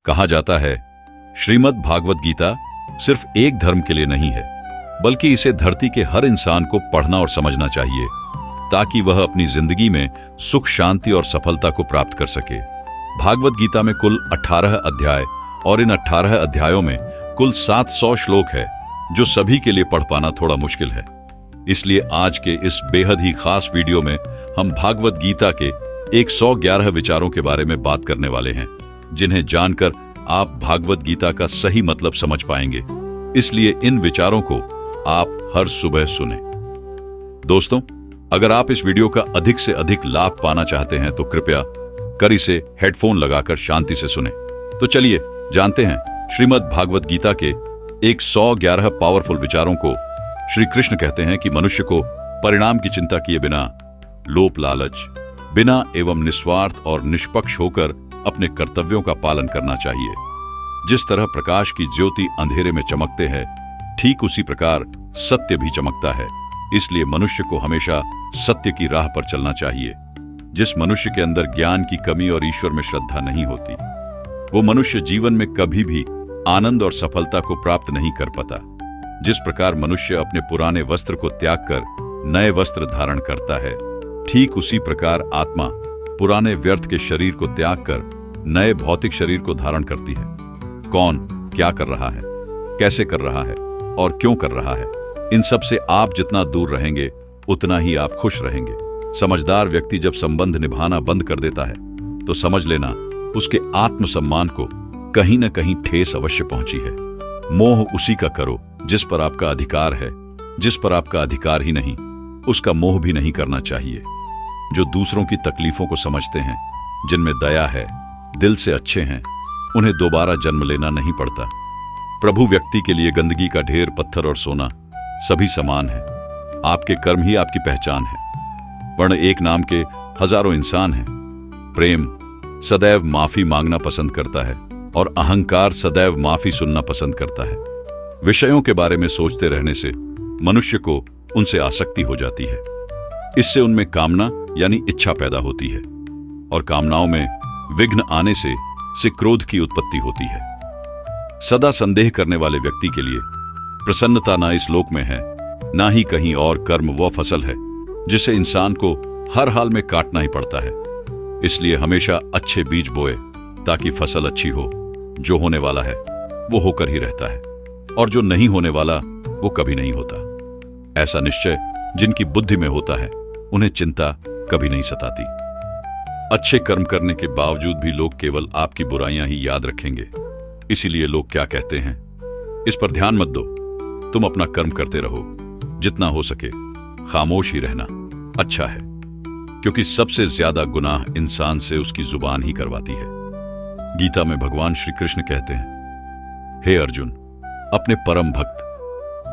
कहा जाता है, श्रीमद् भागवत गीता सिर्फ एक धर्म के लिए नहीं है, बल्कि इसे धरती के हर इंसान को पढ़ना और समझना चाहिए, ताकि वह अपनी जिंदगी में सुख, शांति और सफलता को प्राप्त कर सके। भागवत गीता में कुल 18 अध्याय और इन 18 अध्यायों में कुल 700 श्लोक है, जो सभी के लिए पढ़ पाना थोड़ा मुश्किल है। इसलिए आज के इस बेहद ही खास वीडियो में हम भागवत गीता के 111 विचारों के बारे में बात करने वाले हैं, जिन्हें जानकर आप भागवत गीता का सही मतलब समझ पाएंगे। इसलिए इन विचारों को आप हर सुबह सुनें। दोस्तों, अगर आप इस वीडियो का अधिक से अधिक लाभ पाना चाहते हैं तो कृपया कर इसे हेडफोन लगाकर शांति से सुनें। तो चलिए जानते हैं श्रीमद् भागवत गीता के 111 पावरफुल विचारों को। श्री कृष्ण कहते हैं कि मनुष्य को परिणाम की चिंता किए बिना, लोभ लालच बिना एवं निस्वार्थ और निष्पक्ष होकर अपने कर्तव्यों का पालन करना चाहिए। जिस तरह प्रकाश की ज्योति अंधेरे में चमकते हैं, ठीक उसी प्रकार सत्य भी चमकता है। इसलिए मनुष्य को हमेशा सत्य की राह पर चलना चाहिए। जिस मनुष्य के अंदर ज्ञान की कमी और ईश्वर में श्रद्धा नहीं होती, वो मनुष्य जीवन में कभी भी आनंद और सफलता को प्राप्त नहीं कर पाता। जिस प्रकार मनुष्य अपने पुराने वस्त्र को त्याग कर नए वस्त्र धारण करता है, ठीक उसी प्रकार आत्मा पुराने व्यर्थ के शरीर को त्याग कर नए भौतिक शरीर को धारण करती है। कौन क्या कर रहा है, कैसे कर रहा है और क्यों कर रहा है, इन सब से आप जितना दूर रहेंगे उतना ही आप खुश रहेंगे। समझदार व्यक्ति जब संबंध निभाना बंद कर देता है तो समझ लेना उसके आत्मसम्मान को कहीं न कहीं ठेस अवश्य पहुंची है। मोह उसी का करो जिस पर आपका अधिकार है। जिस पर आपका अधिकार ही नहीं, उसका मोह भी नहीं करना चाहिए। जो दूसरों की तकलीफों को समझते हैं, जिनमें दया है, दिल से अच्छे हैं, उन्हें दोबारा जन्म लेना नहीं पड़ता। प्रभु व्यक्ति के लिए गंदगी का ढेर, पत्थर और सोना सभी समान है। आपके कर्म ही आपकी पहचान है। वर्ण एक नाम के हजारों इंसान हैं। प्रेम सदैव माफी मांगना पसंद करता है और अहंकार सदैव माफी सुनना पसंद करता है। विषयों के बारे में सोचते रहने से मनुष्य को उनसे आसक्ति हो जाती है। इससे उनमें कामना यानी इच्छा पैदा होती है और कामनाओं में विघ्न आने से क्रोध की उत्पत्ति होती है। सदा संदेह करने वाले व्यक्ति के लिए प्रसन्नता ना इस लोक में है, ना ही कहीं और कर्म वह फसल है जिसे इंसान को हर हाल में काटना ही पड़ता है। इसलिए हमेशा अच्छे बीज बोए ताकि फसल अच्छी हो। जो होने वाला है वो होकर ही रहता है और जो नहीं होने वाला वो कभी नहीं होता। ऐसा निश्चय जिनकी बुद्धि में होता है, उन्हें चिंता कभी नहीं सताती। अच्छे कर्म करने के बावजूद भी लोग केवल आपकी बुराइयां ही याद रखेंगे। इसीलिए लोग क्या कहते हैं, इस पर ध्यान मत दो, तुम अपना कर्म करते रहो। जितना हो सके खामोश ही रहना अच्छा है, क्योंकि सबसे ज्यादा गुनाह इंसान से उसकी जुबान ही करवाती है। गीता में भगवान श्री कृष्ण कहते हैं, हे अर्जुन, अपने परम भक्त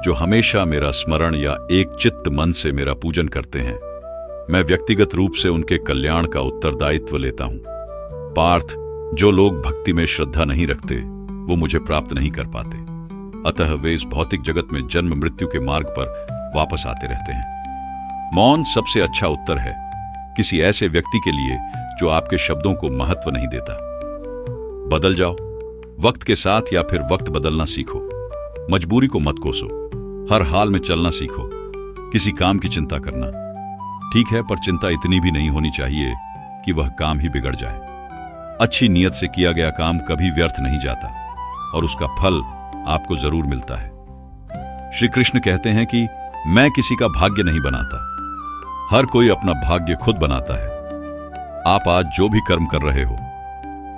जो हमेशा मेरा स्मरण या एक चित्त मन से मेरा पूजन करते हैं, मैं व्यक्तिगत रूप से उनके कल्याण का उत्तरदायित्व लेता हूं। पार्थ, जो लोग भक्ति में श्रद्धा नहीं रखते वो मुझे प्राप्त नहीं कर पाते, अतः वे इस भौतिक जगत में जन्म मृत्यु के मार्ग पर वापस आते रहते हैं। मौन सबसे अच्छा उत्तर है किसी ऐसे व्यक्ति के लिए जो आपके शब्दों को महत्व नहीं देता। बदल जाओ वक्त के साथ, या फिर वक्त बदलना सीखो। मजबूरी को मत कोसो, हर हाल में चलना सीखो। किसी काम की चिंता करना ठीक है, पर चिंता इतनी भी नहीं होनी चाहिए कि वह काम ही बिगड़ जाए। अच्छी नीयत से किया गया काम कभी व्यर्थ नहीं जाता और उसका फल आपको जरूर मिलता है। श्री कृष्ण कहते हैं कि मैं किसी का भाग्य नहीं बनाता, हर कोई अपना भाग्य खुद बनाता है। आप आज जो भी कर्म कर रहे हो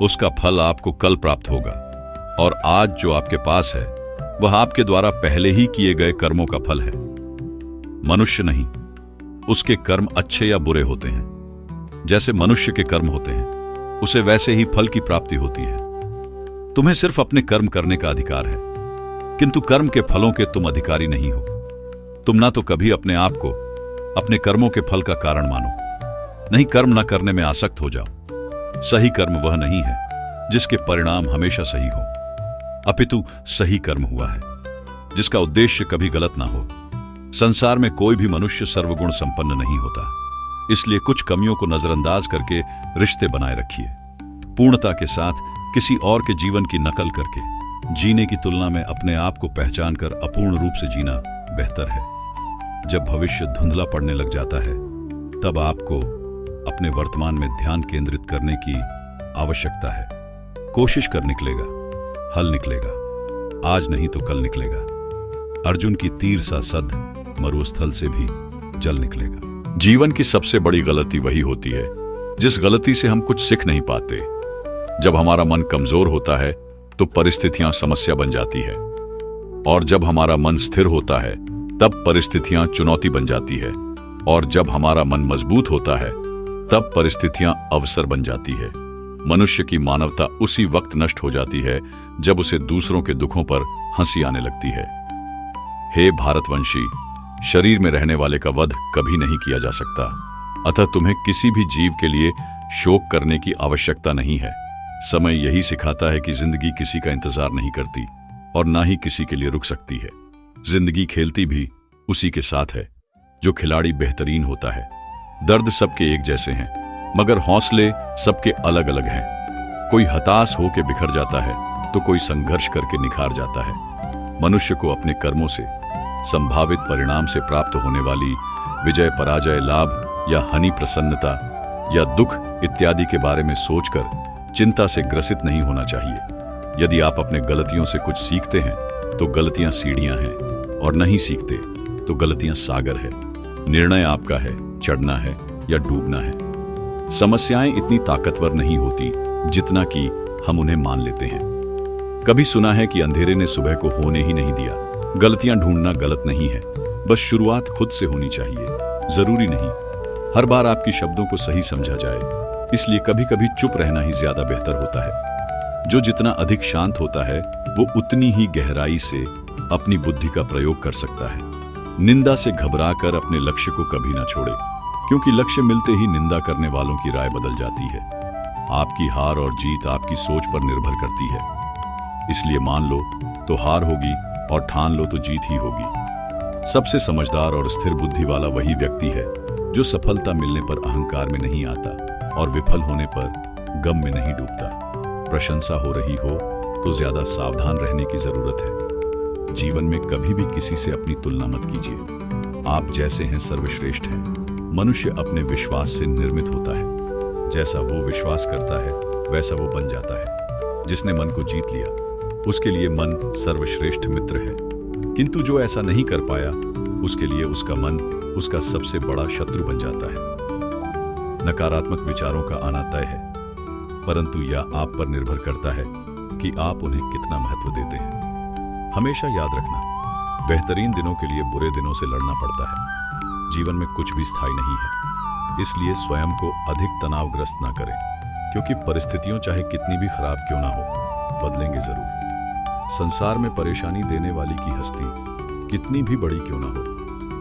उसका फल आपको कल प्राप्त होगा, और आज जो आपके पास है वह आपके द्वारा पहले ही किए गए कर्मों का फल है। मनुष्य नहीं, उसके कर्म अच्छे या बुरे होते हैं। जैसे मनुष्य के कर्म होते हैं, उसे वैसे ही फल की प्राप्ति होती है। तुम्हें सिर्फ अपने कर्म करने का अधिकार है, किंतु कर्म के फलों के तुम अधिकारी नहीं हो। तुम ना तो कभी अपने आप को अपने कर्मों के फल का कारण मानो, नहीं कर्म न करने में आसक्त हो जाओ। सही कर्म वह नहीं है जिसके परिणाम हमेशा सही हो, अपितु सही कर्म हुआ है जिसका उद्देश्य कभी गलत ना हो। संसार में कोई भी मनुष्य सर्वगुण संपन्न नहीं होता, इसलिए कुछ कमियों को नजरअंदाज करके रिश्ते बनाए रखिए। पूर्णता के साथ किसी और के जीवन की नकल करके जीने की तुलना में अपने आप को पहचान कर अपूर्ण रूप से जीना बेहतर है। जब भविष्य धुंधला पड़ने लग जाता है तब आपको अपने वर्तमान में ध्यान केंद्रित करने की आवश्यकता है। कोशिश कर निकलेगा, हल निकलेगा, आज नहीं तो कल निकलेगा। अर्जुन की तीर सा सद मरुस्थल से भी जल निकलेगा। जीवन की सबसे बड़ी गलती वही होती है जिस गलती से हम कुछ सीख नहीं पाते। जब हमारा मन कमजोर होता है तो परिस्थितियां समस्या बन जाती है, और जब हमारा मन स्थिर होता है तब परिस्थितियां चुनौती बन जाती है, और जब हमारा मन मजबूत होता है तब परिस्थितियां अवसर बन जाती है। मनुष्य की मानवता उसी वक्त नष्ट हो जाती है जब उसे दूसरों के दुखों पर हंसी आने लगती है। हे भारतवंशी, शरीर में रहने वाले का वध कभी नहीं किया जा सकता, अतः तुम्हें किसी भी जीव के लिए शोक करने की आवश्यकता नहीं है। समय यही सिखाता है कि जिंदगी किसी का इंतजार नहीं करती और ना ही किसी के लिए रुक सकती है। जिंदगी खेलती भी उसी के साथ है जो खिलाड़ी बेहतरीन होता है। दर्द सबके एक जैसे हैं, मगर हौसले सबके अलग अलग हैं। कोई हताश होकर बिखर जाता है तो कोई संघर्ष करके निखार जाता है। मनुष्य को अपने कर्मों से संभावित परिणाम से प्राप्त होने वाली विजय, पराजय, लाभ या हानि, प्रसन्नता या दुख इत्यादि के बारे में सोचकर चिंता से ग्रसित नहीं होना चाहिए। यदि आप अपने गलतियों से कुछ सीखते हैं तो गलतियां सीढ़ियां हैं, और नहीं सीखते तो गलतियां सागर है। निर्णय आपका है, चढ़ना है या डूबना है। समस्याएं इतनी ताकतवर नहीं होती जितना कि हम उन्हें मान लेते हैं। कभी सुना है कि अंधेरे ने सुबह को होने ही नहीं दिया। गलतियां ढूंढना गलत नहीं है, बस शुरुआत खुद से होनी चाहिए। जरूरी नहीं हर बार आपकी शब्दों को सही समझा जाए, इसलिए कभी कभी चुप रहना ही ज्यादा बेहतर होता है। जो जितना अधिक शांत होता है वो उतनी ही गहराई से अपनी बुद्धि का प्रयोग कर सकता है। निंदा से घबराकर अपने लक्ष्य को कभी ना छोड़े, क्योंकि लक्ष्य मिलते ही निंदा करने वालों की राय बदल जाती है। आपकी हार और जीत आपकी सोच पर निर्भर करती है, इसलिए मान लो तो हार होगी और ठान लो तो जीत ही होगी। सबसे समझदार और स्थिर बुद्धि वाला वही व्यक्ति है जो सफलता मिलने पर अहंकार में नहीं आता और विफल होने पर गम में नहीं डूबता। प्रशंसा हो रही हो तो ज्यादा सावधान रहने की जरूरत है। जीवन में कभी भी किसी से अपनी तुलना मत कीजिए। आप जैसे हैं सर्वश्रेष्ठ हैं। मनुष्य अपने विश्वास से निर्मित होता है। जैसा वो विश्वास करता है वैसा वो बन जाता है। जिसने मन को जीत लिया उसके लिए मन सर्वश्रेष्ठ मित्र है, किंतु जो ऐसा नहीं कर पाया उसके लिए उसका मन उसका सबसे बड़ा शत्रु बन जाता है। नकारात्मक विचारों का आना तय है, परंतु यह आप पर निर्भर करता है कि आप उन्हें कितना महत्व देते हैं। हमेशा याद रखना, बेहतरीन दिनों के लिए बुरे दिनों से लड़ना पड़ता है। जीवन में कुछ भी स्थायी नहीं है, इसलिए स्वयं को अधिक तनावग्रस्त ना करें, क्योंकि परिस्थितियों चाहे कितनी भी खराब क्यों ना हो, बदलेंगे जरूर। संसार में परेशानी देने वाली की हस्ती कितनी भी बड़ी क्यों ना हो,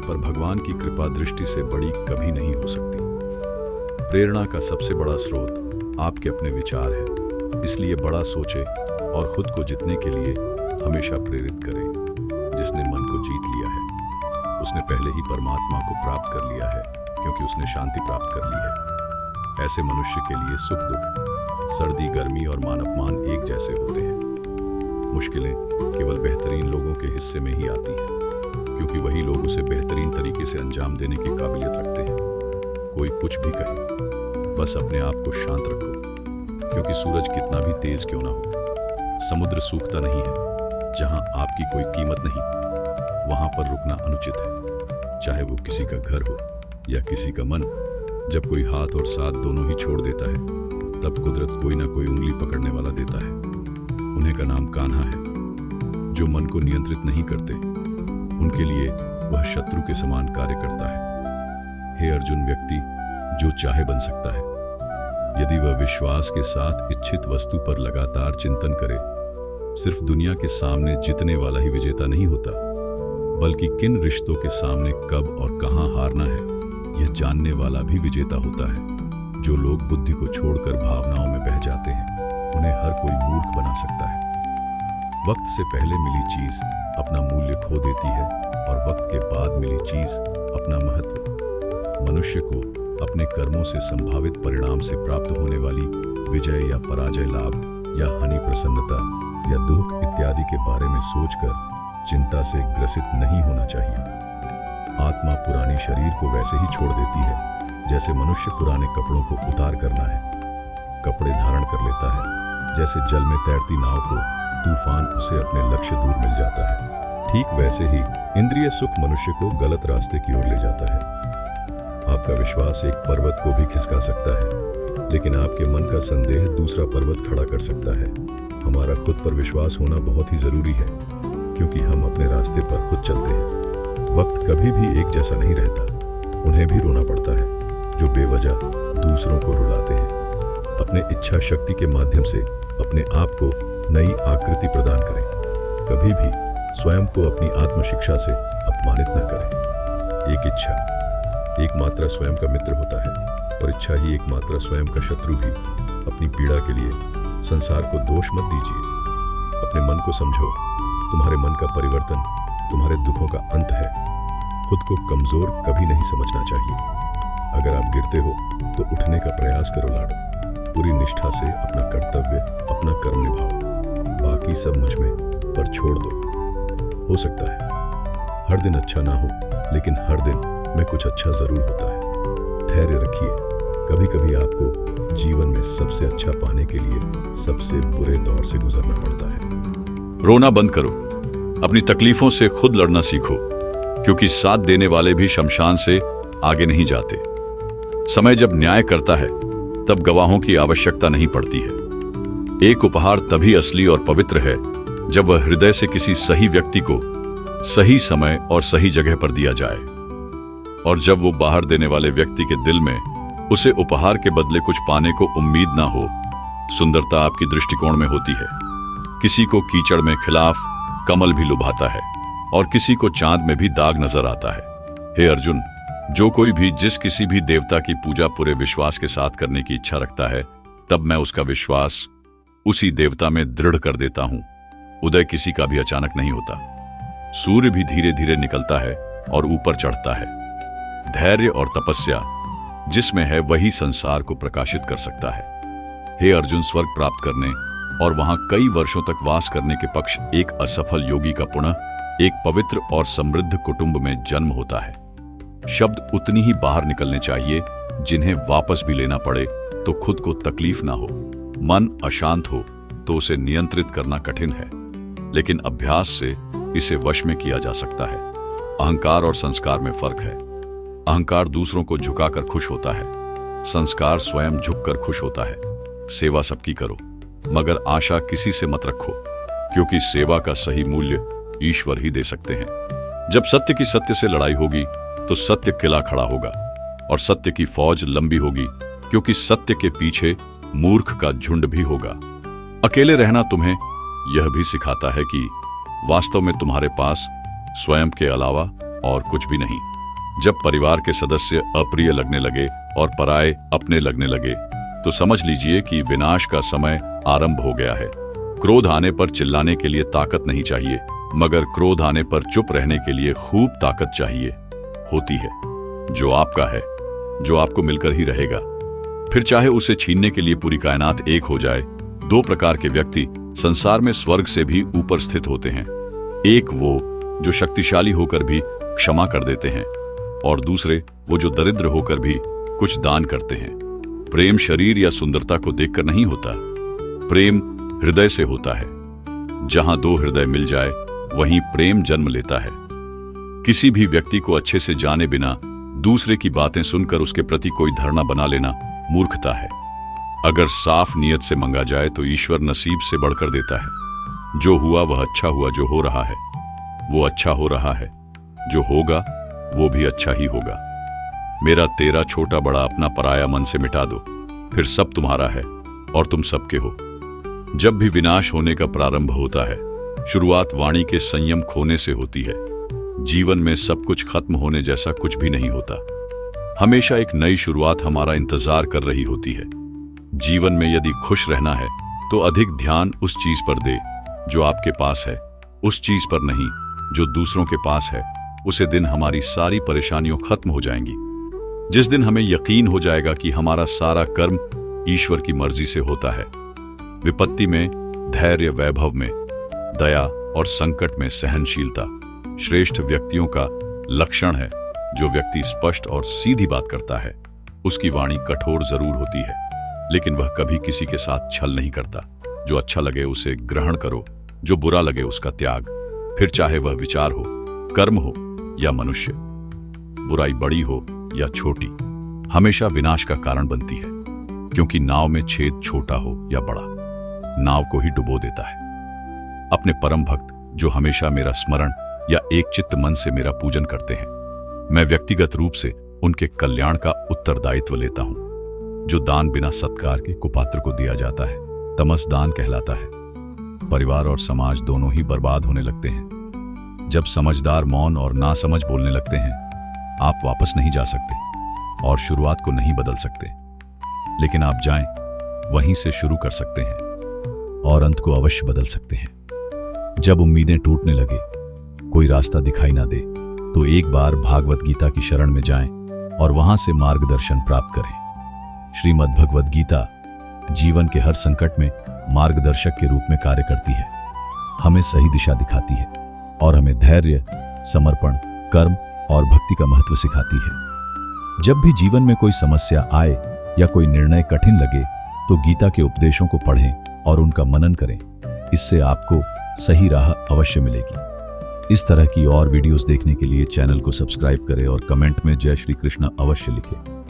पर भगवान की कृपा दृष्टि से बड़ी कभी नहीं हो सकती। प्रेरणा का सबसे बड़ा स्रोत आपके अपने विचार है, इसलिए बड़ा सोचे और खुद को जीतने के लिए हमेशा प्रेरित करें। जिसने मन को जीत लिया है उसने पहले ही परमात्मा को प्राप्त कर लिया है, क्योंकि उसने शांति प्राप्त कर ली है। ऐसे मनुष्य के लिए सुख दुख, सर्दी गर्मी और मान अपमान एक जैसे होते हैं। मुश्किलें केवल बेहतरीन लोगों के हिस्से में ही आती हैं, क्योंकि वही लोग उसे बेहतरीन तरीके से अंजाम देने की काबिलियत रखते हैं। कोई कुछ भी कहे, बस अपने आप को शांत रखो, क्योंकि सूरज कितना भी तेज क्यों ना हो, समुद्र सूखता नहीं है। जहां आपकी कोई कीमत नहीं, वहां पर रुकना अनुचित है, चाहे वो किसी का घर हो या किसी का मन। जब कोई हाथ और साथ दोनों ही छोड़ देता है, तब कुदरत कोई ना कोई उंगली पकड़ने वाला देता है। उन्हें का नाम कान्हा है। जो मन को नियंत्रित नहीं करते, उनके लिए वह शत्रु के समान कार्य करता है। हे अर्जुन, व्यक्ति जो चाहे बन सकता है, यदि वह विश्वास के साथ इच्छित वस्तु पर लगातार चिंतन करे। सिर्फ दुनिया के सामने जीतने वाला ही विजेता नहीं होता, बल्कि किन रिश्तों के सामने कब और कहां हारना है, यह जानने वाला भी विजेता होता है। जो लोग बुद्धि को छोड़कर भावनाओं में बह जाते हैं, उन्हें हर कोई मूर्ख बना सकता है। वक्त से पहले मिली चीज अपना मूल्य खो देती है, और वक्त के बाद मिली चीज अपना महत्व। मनुष्य को अपने कर्मों से संभावित परिणाम से प्राप्त होने वाली विजय या पराजय, लाभ या हानि, प्रसन्नता या दुख इत्यादि के बारे में सोचकर चिंता से ग्रसित नहीं होना चाहिए। आत्मा पुरानी शरीर को वैसे ही छोड़ देती है जैसे मनुष्य पुराने कपड़ों को उतार करना है कपड़े धारण कर लेता है। जैसे जल में तैरती नाव को तूफान उसे अपने लक्ष्य दूर मिल जाता है, ठीक वैसे ही इंद्रिय सुख मनुष्य को गलत रास्ते की ओर ले जाता है। आपका विश्वास एक पर्वत को भी खिसका सकता है, लेकिन आपके मन का संदेह दूसरा पर्वत खड़ा कर सकता है। हमारा खुद पर विश्वास होना बहुत ही जरूरी है, क्योंकि हम अपने रास्ते पर खुद चलते हैं। वक्त कभी भी एक जैसा नहीं रहता, उन्हें भी रोना पड़ता है जो बेवजह दूसरों को रुलाते हैं। अपने इच्छा शक्ति के माध्यम से अपने आप को नई आकृति प्रदान करें। कभी भी स्वयं को अपनी आत्मशिक्षा से अपमानित न करें। एक इच्छा एकमात्र स्वयं का मित्र होता है, और इच्छा ही एकमात्र स्वयं का शत्रु भी। अपनी पीड़ा के लिए संसार को दोष मत दीजिए। अपने मन को समझो, तुम्हारे मन का परिवर्तन तुम्हारे दुखों का अंत है। खुद को कमजोर कभी नहीं समझना चाहिए। अगर आप गिरते हो तो उठने का प्रयास करो लाडो। पूरी निष्ठा से अपना कर्तव्य, अपना कर्म निभाओ। बाकी सब मुझ में पर छोड़ दो। हो सकता है हर दिन अच्छा ना हो, लेकिन हर दिन में कुछ अच्छा जरूर होता है। धैर्य रखिए। कभी कभी आपको जीवन में सबसे अच्छा पाने के लिए सबसे बुरे दौर से गुजरना पड़ता है। रोना बंद करो। अपनी तकलीफों से खुद लड़ना सीखो, क्योंकि साथ देने वाले भी शमशान से आगे नहीं जाते। समय जब न्याय करता है तब गवाहों की आवश्यकता नहीं पड़ती है। एक उपहार तभी असली और पवित्र है जब वह हृदय से किसी सही व्यक्ति को सही समय और सही जगह पर दिया जाए, और जब वो बाहर देने वाले व्यक्ति के दिल में उसे उपहार के बदले कुछ पाने को उम्मीद ना हो। सुंदरता आपकी दृष्टिकोण में होती है। किसी को कीचड़ में खिलाफ कमल भी लुभाता है, और किसी को चांद में भी दाग नजर आता है। हे अर्जुन, जो कोई भी जिस किसी भी देवता की पूजा पूरे विश्वास के साथ करने की इच्छा रखता है, तब मैं उसका विश्वास उसी देवता में दृढ़ कर देता हूं। उदय किसी का भी अचानक नहीं होता। सूर्य भी धीरे धीरे निकलता है और ऊपर चढ़ता है। धैर्य और तपस्या जिसमें है वही संसार को प्रकाशित कर सकता है। हे अर्जुन, स्वर्ग प्राप्त करने और वहां कई वर्षों तक वास करने के पक्ष एक असफल योगी का पुनः एक पवित्र और समृद्ध कुटुंब में जन्म होता है। शब्द उतनी ही बाहर निकलने चाहिए जिन्हें वापस भी लेना पड़े तो खुद को तकलीफ ना हो। मन अशांत हो तो उसे नियंत्रित करना कठिन है, लेकिन अभ्यास से इसे वश में किया जा सकता है। अहंकार और संस्कार में फर्क है। अहंकार दूसरों को झुकाकर खुश होता है, संस्कार स्वयं झुककर खुश होता है। सेवा सबकी करो, मगर आशा किसी से मत रखो, क्योंकि सेवा का सही मूल्य ईश्वर ही दे सकते हैं। जब सत्य की सत्य से लड़ाई होगी तो सत्य किला खड़ा होगा, और सत्य की फौज लंबी होगी, क्योंकि सत्य के पीछे मूर्ख का झुंड भी होगा। अकेले रहना तुम्हें यह भी सिखाता है कि वास्तव में तुम्हारे पास स्वयं के अलावा और कुछ भी नहीं। जब परिवार के सदस्य अप्रिय लगने लगे और पराये अपने लगने लगे, तो समझ लीजिए कि विनाश का समय आरंभ हो गया है। क्रोध आने पर चिल्लाने के लिए ताकत नहीं चाहिए, मगर क्रोध आने पर चुप रहने के लिए खूब ताकत चाहिए होती है, जो आपका है, जो आपको मिलकर ही रहेगा। फिर चाहे उसे छीनने के लिए पूरी कायनात एक हो जाए। दो प्रकार के व्यक्ति संसार में स्वर्ग से भी ऊपर स्थित होते हैं। एक वो जो शक्तिशाली होकर भी क्षमा कर देते हैं, और दूसरे वो जो दरिद्र होकर भी कुछ दान करते हैं। प्रेम शरीर या सुंदरता को देखकर नहीं होता, प्रेम हृदय से होता है। जहां दो हृदय मिल जाए वहीं प्रेम जन्म लेता है। किसी भी व्यक्ति को अच्छे से जाने बिना दूसरे की बातें सुनकर उसके प्रति कोई धारणा बना लेना मूर्खता है। अगर साफ नियत से मंगा जाए तो ईश्वर नसीब से बढ़कर देता है। जो हुआ वह अच्छा हुआ, जो हो रहा है वो अच्छा हो रहा है, जो होगा वो भी अच्छा ही होगा। मेरा तेरा छोटा बड़ा अपना पराया मन से मिटा दो, फिर सब तुम्हारा है और तुम सबके हो। जब भी विनाश होने का प्रारंभ होता है, शुरुआत वाणी के संयम खोने से होती है। जीवन में सब कुछ खत्म होने जैसा कुछ भी नहीं होता। हमेशा एक नई शुरुआत हमारा इंतजार कर रही होती है। जीवन में यदि खुश रहना है तो अधिक ध्यान उस चीज पर दे जो आपके पास है, उस चीज पर नहीं जो दूसरों के पास है। उसे दिन हमारी सारी परेशानियों खत्म हो जाएंगी। जिस दिन हमें यकीन हो जाएगा कि हमारा सारा कर्म ईश्वर की मर्जी से होता है, विपत्ति में धैर्य, वैभव में दया और संकट में सहनशीलता श्रेष्ठ व्यक्तियों का लक्षण है। जो व्यक्ति स्पष्ट और सीधी बात करता है, उसकी वाणी कठोर जरूर होती है, लेकिन वह कभी किसी के साथ छल नहीं करता। जो अच्छा लगे उसे ग्रहण करो, जो बुरा लगे उसका त्याग, फिर चाहे वह विचार हो, कर्म हो या मनुष्य। बुराई बड़ी हो या छोटी, हमेशा विनाश का कारण बनती है, क्योंकि नाव में छेद छोटा हो या बड़ा, नाव को ही डुबो देता है। अपने परम भक्त जो हमेशा मेरा स्मरण या एक चित्त मन से मेरा पूजन करते हैं, मैं व्यक्तिगत रूप से उनके कल्याण का उत्तरदायित्व लेता हूं। जो दान बिना सत्कार के कुपात्र को दिया जाता है, तमस दान कहलाता है। परिवार और समाज दोनों ही बर्बाद होने लगते हैं। जब समझदार मौन और नासमझ बोलने लगते हैं, आप वापस नहीं जा सकते और शुरुआत को नहीं बदल सकते, लेकिन आप जाएं, वहीं से शुरू कर सकते हैं और अंत को अवश्य बदल सकते हैं। जब उम्मीदें टूटने लगे, कोई रास्ता दिखाई ना दे, तो एक बार भागवत गीता की शरण में जाएं और वहां से मार्गदर्शन प्राप्त करें। श्रीमद् भगवद गीता जीवन के हर संकट में मार्गदर्शक के रूप में कार्य करती है, हमें सही दिशा दिखाती है और हमें धैर्य, समर्पण, कर्म और भक्ति का महत्व सिखाती है। जब भी जीवन में कोई समस्या आए या कोई निर्णय कठिन लगे, तो गीता के उपदेशों को पढ़ें और उनका मनन करें। इससे आपको सही राह अवश्य मिलेगी। इस तरह की और वीडियोस देखने के लिए चैनल को सब्सक्राइब करें और कमेंट में जय श्री कृष्ण अवश्य लिखें।